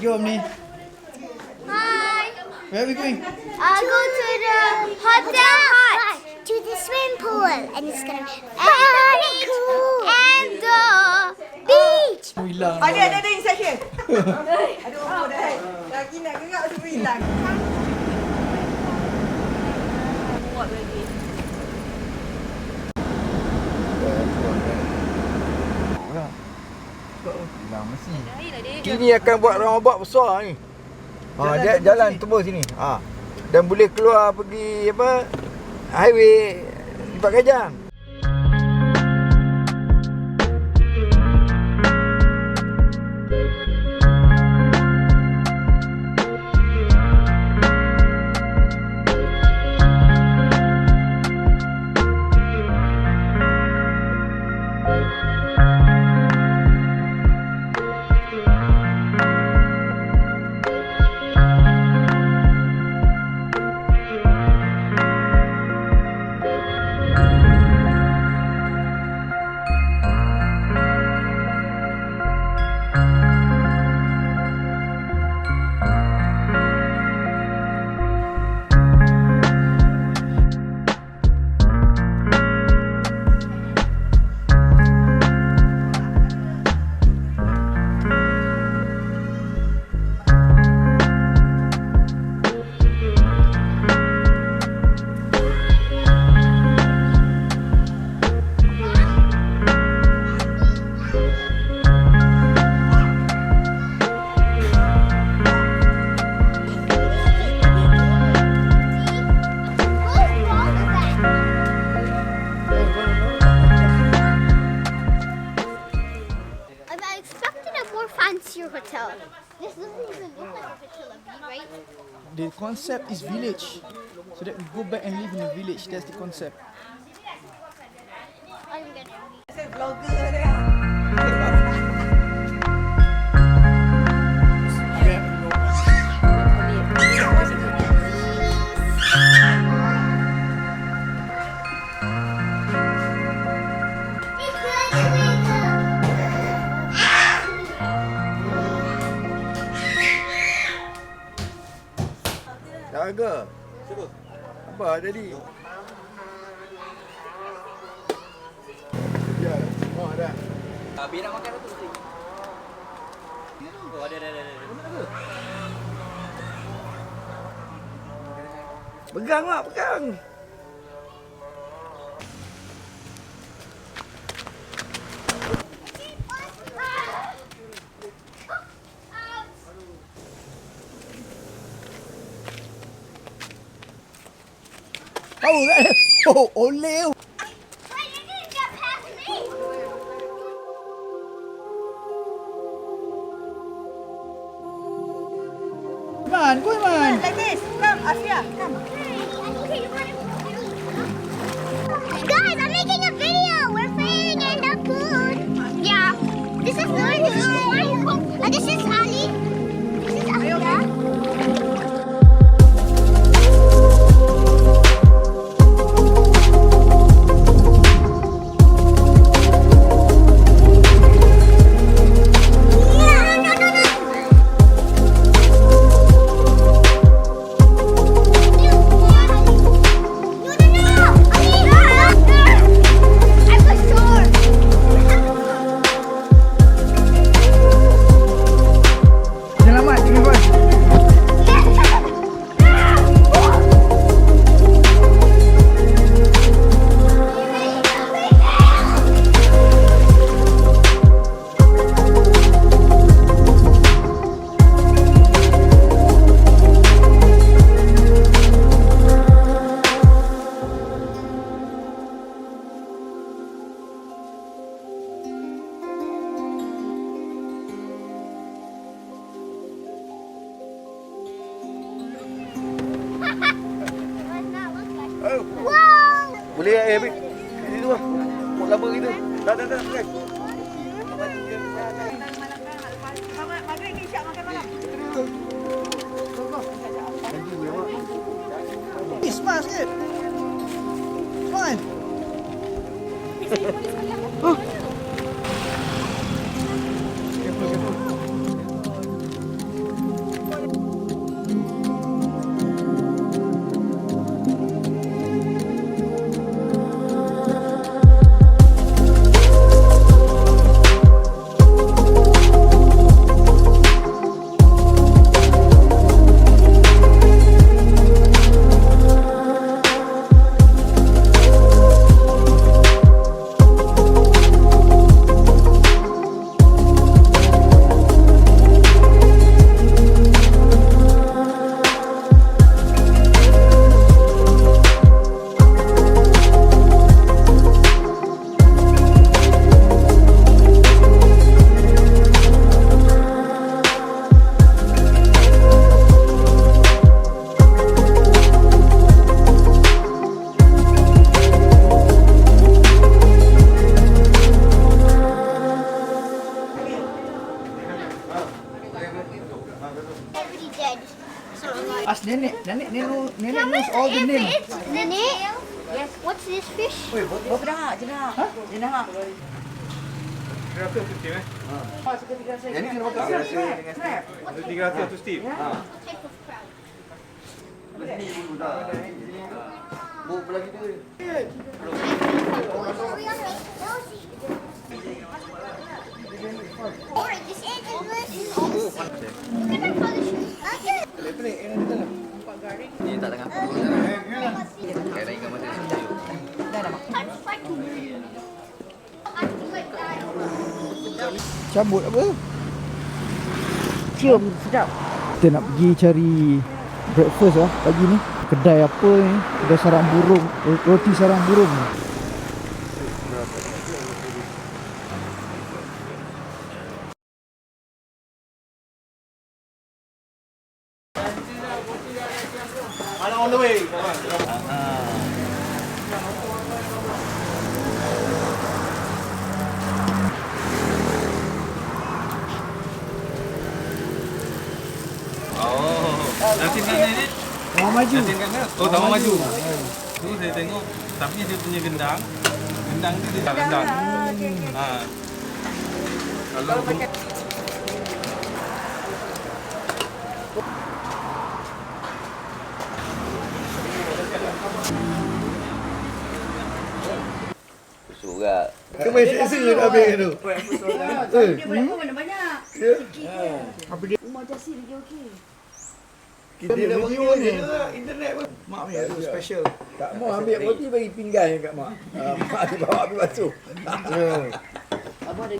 jom ni. Hi. Where are we going? I'll go to the hotel hut. To the swimming pool. And it's gonna be very cool. And the beach. Oh, hilang. Ada inside here. Aduh, dah. Lagi nak gerak semua hilang. Muat lagi. Hilang mesti. Kini akan buat roundabout besar ni. Dia jalan tembus sini. Dan boleh keluar pergi highway Lipat Kajang. Hotel. This doesn't even look like a hotel, right? The concept is village. So that we go back and live in a village. That's the concept. I'm gonna Saya vlogger dia. Jaga. Apa tadi? Ya, semua dah. Habis nak makan tu. Oh, ada. Pegang mak, pegang. Oh, oleh. Wait, you didn't get past me! Iman, go Iman. Like this. Come, Afia. Come. Guys, I'm making a video! We're playing in the pool! Yeah. This is Nurul. This is Ali. This is Afia. Boleh habis kat situ lah. Buat lama kita. Dah guys. Maghrib ni siap makan malam. Smart sikit. Come on. Everybody dead. Ask Nenek. Nenek knows all the names. Nenek? Yes. What's this fish? Berapa dah? Jenah. Jenah. Yang ni kena pakai. Snap. 300 tu Steve. Type of crab. Buat lagi tu. Alright, this is English. Look at my colors. Okay. Ni tak tengah pukul dah. Kayak lain kan masa tu. Time to fight. Cabut apa? Cium, sedap. Kita nak pergi cari breakfast lah pagi ni. Kedai apa ni? Kedai sarang burung, roti sarang burung. On the way. Nanti ni Tengah maju. oh tambah maju. Tu saya tengok tapi dia punya gendang. Gendang tu dia tak gendang. Ha. Kalau Surat. Kemai selesa dah habis tu. Dia boleh banyak. Rumah Jasi lagi okey. Kita nak video ni internet pun. Mak ni ada special. Tak mau ambil roti bagi pinggan kat mak. Mak dia bawa pergi basuh. Abang ada